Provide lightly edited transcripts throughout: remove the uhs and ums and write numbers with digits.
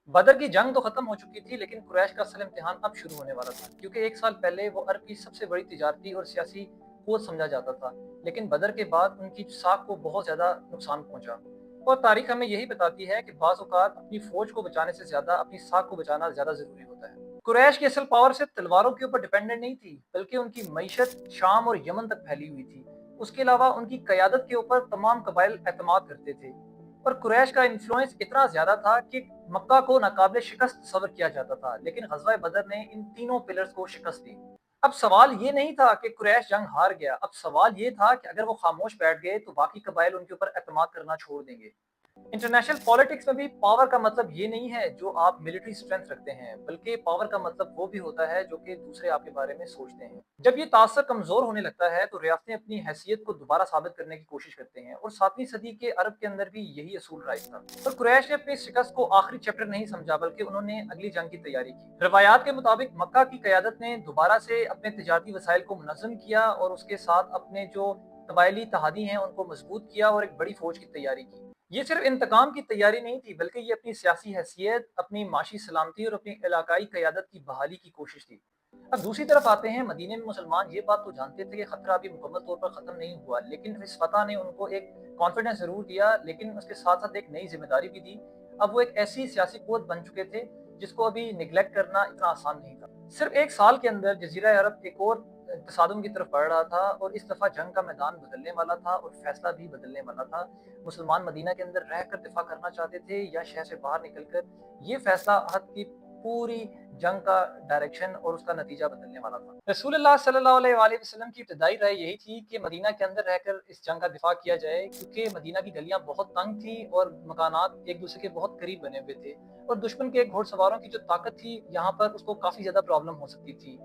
बदर की जंग तो खत्म हो चुकी थी, लेकिन कुरैश का असल इम्तिहान अब शुरू होने वाला था, क्योंकि एक साल पहले वो अरब की सबसे बड़ी तिजारती और सियासी कुव्वत समझा जाता था। लेकिन बदर के बाद उनकी साख को बहुत ज्यादा नुकसान पहुंचा। और तारीख हमें यही बताती है कि बाज़ औक़ात अपनी फौज को बचाने से ज्यादा अपनी साख को बचाना ज्यादा जरूरी होता है। कुरैश की असल पावर सिर्फ तलवारों के ऊपर डिपेंडेंट नहीं थी, बल्कि उनकी मईशत शाम और यमन तक फैली हुई थी। उसके अलावा उनकी क़यादत के ऊपर तमाम कबाइल एतमाद करते थे। और कुरैश का इन्फ्लुएंस इतना ज्यादा था कि मक्का को नाकाबिले शिकस्त तस्वर किया जाता था, लेकिन ग़ज़वा बदर ने इन तीनों पिलर्स को शिकस्त दी। अब सवाल ये नहीं था कि कुरैश जंग हार गया, अब सवाल ये था कि अगर वो खामोश बैठ गए तो बाकी कबाइल उनके ऊपर एतमाद करना छोड़ देंगे। इंटरनेशनल पॉलिटिक्स में भी पावर का मतलब ये नहीं है जो आप मिलिट्री स्ट्रेंथ रखते हैं, बल्कि पावर का मतलब वो भी होता है जो कि दूसरे आपके बारे में सोचते हैं। जब ये तासर कमजोर होने लगता है तो रियासतें अपनी हैसियत को दोबारा साबित करने की कोशिश करते हैं, और 7वीं सदी के अरब के अंदर भी यही असूल राइज था। और कुरैश ने अपनी शिकस्त को आखिरी चैप्टर नहीं समझा, बल्कि उन्होंने अगली जंग की तैयारी की। रवायात के मुताबिक मक्का की क़यादत ने दोबारा से अपने तिजारती वसाइल को मुनज़्ज़म किया, और उसके साथ अपने जो कबायली तहादी हैं उनको मजबूत किया, और एक बड़ी फौज की तैयारी की। ये सिर्फ इंतकाम की तैयारी नहीं थी, बल्कि ये अपनी सियासी हैसियत, अपनी माशी सलामती और अपनी इलाकाई क़यादत की बहाली की कोशिश थी। अब दूसरी तरफ आते हैं, मदीने में मुसलमान ये बात तो जानते थे कि खतरा अभी मुकम्मल तौर पर खत्म नहीं हुआ, लेकिन इस फतह ने उनको एक कॉन्फिडेंस जरूर दिया, लेकिन उसके साथ साथ एक नई जिम्मेदारी भी दी। अब वो एक ऐसी सियासी कुव्वत बन चुके थे जिसको अभी निगलेक्ट करना इतना आसान नहीं था। सिर्फ एक साल के अंदर जजीरा अरब एक और तसादुम की तरफ बढ़ रहा था, और इस दफा जंग का मैदान बदलने वाला था और फैसला भी बदलने वाला था। मुसलमान मदीना के अंदर रहकर दिफा करना चाहते थे या शहर से बाहर निकलकर। ये फैसला अहद की पूरी जंग का डायरेक्शन और उसका नतीजा बदलने वाला था। रसूलुल्लाह सल्लल्लाहु अलैहि वसल्लम की इब्तदाई राय यही थी कि मदीना के अंदर रहकर इस जंग का दिफा किया जाए, क्योंकि मदीना की गलियां बहुत तंग थी और मकानात एक दूसरे के बहुत करीब बने हुए थे, और दुश्मन के घोड़सवारों की जो ताकत थी यहाँ पर उसको काफी ज्यादा प्रॉब्लम हो सकती थी।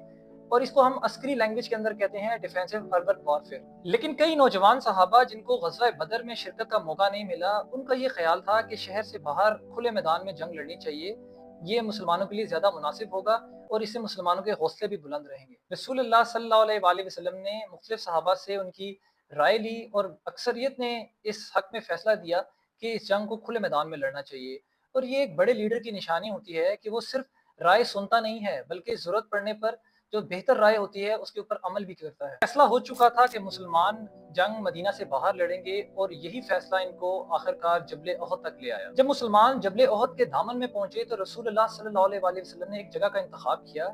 और इसको हम अस्करी लैंग्वेज के अंदर कहते हैं डिफेंसिव अर्बन वॉरफेयर। लेकिन कई नौजवान सहाबा जिनको ग़ज़वा बदर में शिरकत का मौका नहीं मिला, उनका ये ख्याल था कि शहर से बाहर खुले मैदान में जंग लड़नी चाहिए। ये मुसलमानों के लिए ज्यादा मुनासिब होगा, और इससे मुसलमानों के हौसले भी बुलंद रहेंगे। रसूलुल्लाह सल्लल्लाहु अलैहि वसल्लम ने मुख्तलिफ सहाबा से उनकी राय ली, और अक्सरियत ने इस हक में फैसला दिया कि इस जंग को खुले मैदान में लड़ना चाहिए। और ये एक बड़े लीडर की निशानी होती है कि वो सिर्फ राय सुनता नहीं है, बल्कि जरूरत पड़ने पर जो बेहतर राय होती है उसके ऊपर अमल भी करता है। फैसला हो चुका था कि मुसलमान जंग मदीना से बाहर लड़ेंगे, और यही फैसला इनको आखिरकार जबले ओहद तक ले आया। जब मुसलमान जबले ओहद के दामन में पहुंचे तो रसूलुल्लाह सल्लल्लाहु अलैहि वसल्लम ने एक जगह का इंतखाब किया,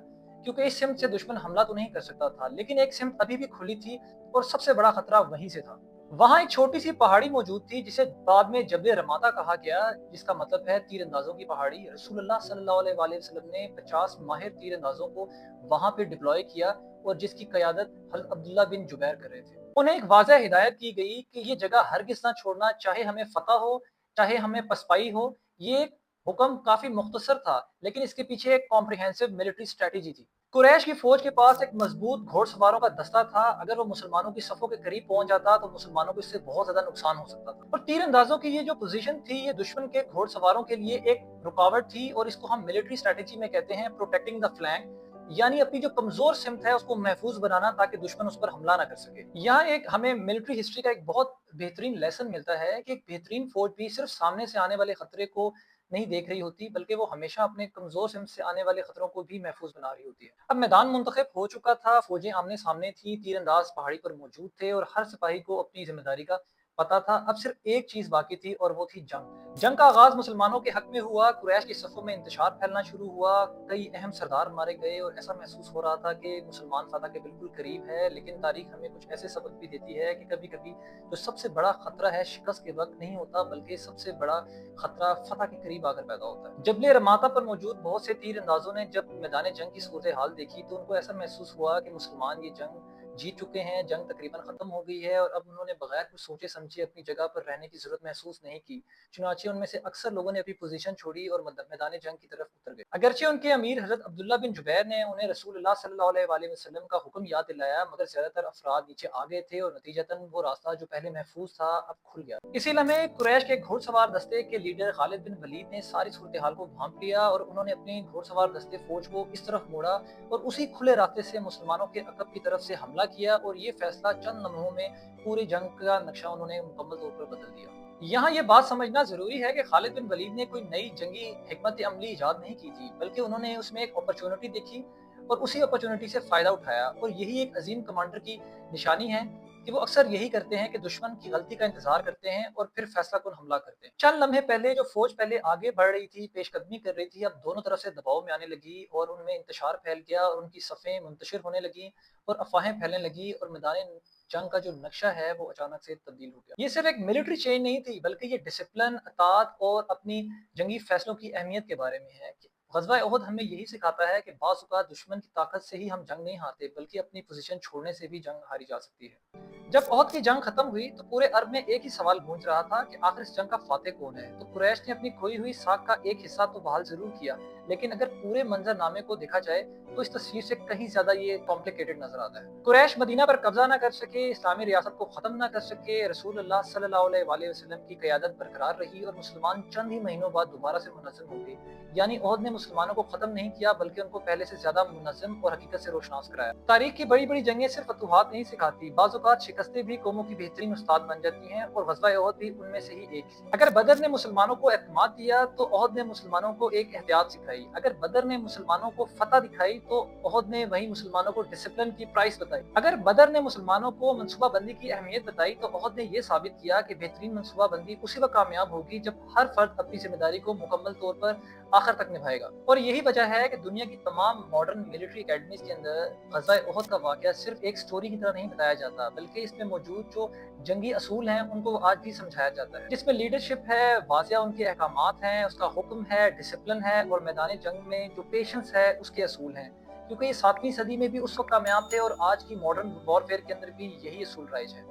क्योंकि इस सिमत से दुश्मन हमला तो नहीं कर सकता था, लेकिन एक सिमत अभी भी खुली थी, और सबसे बड़ा खतरा वहीं से था। वहां एक छोटी सी पहाड़ी मौजूद थी जिसे बाद में जबले रमाता कहा गया, जिसका मतलब है तीरंदाजों की पहाड़ी। रसूलुल्लाह सल्लल्लाहु अलैहि वसल्लम ने 50 माहिर तीरंदाजों को वहां पे डिप्लॉय किया, और जिसकी क़यादत हज़रत अब्दुल्ला बिन जुबैर कर रहे थे। उन्हें एक वाज़ह हिदायत की गई कि ये जगह हरगिज़ ना छोड़ना, चाहे हमें फतह हो, चाहे हमें पसपाई हो। ये हुक्म काफी मुख्तसर था, लेकिन इसके पीछे एक कॉम्प्रिहेंसिव मिलिट्री स्ट्रेटेजी थी। कुरैश की फौज के पास एक मजबूत घोड़सवारों का दस्ता था। अगर वो मुसलमानों की सफों के करीब पहुंच जाता तो मुसलमानों को इससे बहुत ज्यादा नुकसान हो सकता था। और तीरंदाजों की ये जो पोजीशन थी, ये दुश्मन के घोड़सवारों के लिए एक रुकावट थी, और इसको हम मिलिट्री स्ट्रेटेजी में कहते हैं प्रोटेक्टिंग द फ्लैंक, यानी अपनी जो कमजोर सिमत है उसको महफूज बनाना, ताकि दुश्मन उस पर हमला ना कर सके। यहाँ एक हमें मिलिट्री हिस्ट्री का एक बहुत बेहतरीन लेसन मिलता है कि एक बेहतरीन फौज भी सिर्फ सामने से आने वाले खतरे को नहीं देख रही होती, बल्कि वो हमेशा अपने कमजोर सिमत से आने वाले खतरों को भी महफूज बना रही होती है। अब मैदान मुंतखब हो चुका था, फौजें आमने सामने थी, तीरंदाज पहाड़ी पर मौजूद थे, और हर सिपाही को अपनी जिम्मेदारी का पता था। अब सिर्फ एक चीज बाकी थी, और वो थी जंग। जंग का आगाज मुसलमानों के हक में हुआ। कुरैश की सफों में इंतशार फैलना शुरू हुआ, कई अहम सरदार मारे गए, और ऐसा महसूस हो रहा था कि मुसलमान फतह के बिल्कुल करीब है। लेकिन तारीख हमें कुछ ऐसे सबक भी देती है कि कभी कभी जो सबसे बड़ा खतरा है शिकस्त के वक्त नहीं होता, बल्कि सबसे बड़ा खतरा फतह के करीब आकर पैदा होता है। जबले रमाता पर मौजूद बहुत से तीर अंदाजों ने जब मैदान जंग की सूरत हाल देखी, तो उनको ऐसा महसूस हुआ कि मुसलमान ये जंग जीत चुके हैं, जंग तकरीबन खत्म हो गई है, और अब उन्होंने बगैर कुछ सोचे समझे अपनी जगह पर रहने की जरूरत महसूस नहीं की। चुनाचे उनमें से अक्सर लोगों ने अपनी पोजीशन छोड़ी और मैदान जंग की तरफ उतर गए। अगरचे उनके अमीर हजरत अब्दुल्ला बिन जुबैर ने उन्हें रसूलुल्लाह सल्लल्लाहु अलैहि वसल्लम का हुक्म याद दिलाया, मगर ज्यादातर अफराद नीचे आ गए थे, और नतीजतन वो रास्ता जो पहले महफूज था अब खुल गया। इसी लम्हे कुरैश के घुड़सवार दस्ते के लीडर खालिद बिन वलीद ने सारी सूरत हाल को भांप लिया, और उन्होंने अपनी घुड़सवार दस्ते फौज को इस तरफ मोड़ा, और उसी खुले रास्ते से मुसलमानों के अकब की तरफ से हमला किया। और ये फैसला चंद लम्हों में पूरी जंग का नक्शा उन्होंने मुकम्मल तौर पर बदल दिया। यहाँ ये बात समझना ज़रूरी है कि खालिद बिन वलीद ने कोई नई जंगी हिकमत अमली ईजाद नहीं की थी, बल्कि उन्होंने उसमें एक अपॉर्चुनिटी देखी और उसी अपॉर्चुनिटी से फ़ायदा उठाया। और यही एक अज़ीम कमांडर की निशानी है कि वो अक्सर यही करते हैं कि दुश्मन की गलती का इंतज़ार करते हैं और फिर फैसलाकुन हमला करते हैं। चंद लम्हे पहले जो फ़ौज पहले आगे बढ़ रही थी, पेशकदमी कर रही थी, अब दोनों तरफ से दबाव में आने लगी और उनमें इंतशार फैल गया और उनकी सफ़ें मुंतशिर होने लगीं और अफ़वाहें फैलने लगीं और मैदान जंग का जो नक्शा है वो अचानक से तब्दील हो गया। ये सिर्फ एक मिलिट्री चेंज नहीं थी, बल्कि ये डिसिप्लिन, अतात और अपनी जंगी फैसलों की अहमियत के बारे में है। कि ग़ज़वा उहद हमें यही सिखाता है कि बाज़ औक़ात दुश्मन की ताकत से ही हम जंग नहीं हारते, बल्कि अपनी पोज़ीशन छोड़ने से भी जंग हारी जा सकती है। जब उहद की जंग खत्म हुई तो पूरे अरब में एक ही सवाल गूंज रहा था कि आखिर इस जंग का फातेह कौन है। तो कुरैश ने अपनी खोई हुई साख का एक हिस्सा तो बहाल जरूर किया, लेकिन अगर पूरे मंजरनामे को देखा जाए तो इस तस्वीर से कहीं ज्यादा ये कॉम्प्लिकेटेड नजर आता है। कुरैश मदीना पर कब्जा न कर सके, इस्लामी रियासत को खत्म न कर सके, रसूलुल्लाह सल्लल्लाहु अलैहि वसल्लम की क़यादत बरकरार रही और मुसलमान चंद ही महीनों बाद दोबारा से मुनज़्ज़म हो गए। यानी उहद ने मुसलमानों को खत्म नहीं किया, बल्कि उनको पहले से ज्यादा मुनज़्ज़म और हकीकत से रोशनास कराया। तारीख की बड़ी बड़ी जंगें सिर्फ फतूहात नहीं सिखाती, बाज़ औक़ात शिकस्तें भी कौमों की बेहतरीन उस्ताद बन जाती हैं और ग़ज़वा उहद भी उनमें से ही एक थी। अगर बदर ने मुसलमानों को एतमाद दिया तो उहद ने मुसलमानों को एक एहतियात सिखाई। अगर बदर ने मुसलमानों को फतह दिखाई तो उहद ने वही मुसलमानों को डिसिप्लिन की प्राइस बताई। अगर बदर ने मुसलमानों को मनसूबा बंदी की अहमियत बताई तो उहद ने यह साबित किया कि बेहतरीन मनसूबा बंदी उसी वक्त कामयाब होगी जब हर फर्द अपनी जिम्मेदारी को मुकम्मल तौर पर आखिर तक निभाएगा। और यही वजह है कि दुनिया की तमाम मॉडर्न मिलिट्री एकेडमीज के अंदर ग़ज़वा उहद का वाक़या सिर्फ एक स्टोरी की तरह नहीं बताया जाता, बल्कि इसमें मौजूद जो जंगी असूल हैं उनको आज भी समझाया जाता है, जिसमें लीडरशिप है, वाज़िया उनके अहकामात हैं, उसका हुक्म है, डिसिप्लिन है और मैदान जंग में जो पेशेंस है उसके असूल हैं। क्योंकि ये 7वीं सदी में भी उस वक्त कामयाब थे और आज की मॉडर्न वॉरफेयर के अंदर भी यही असूल राइज है।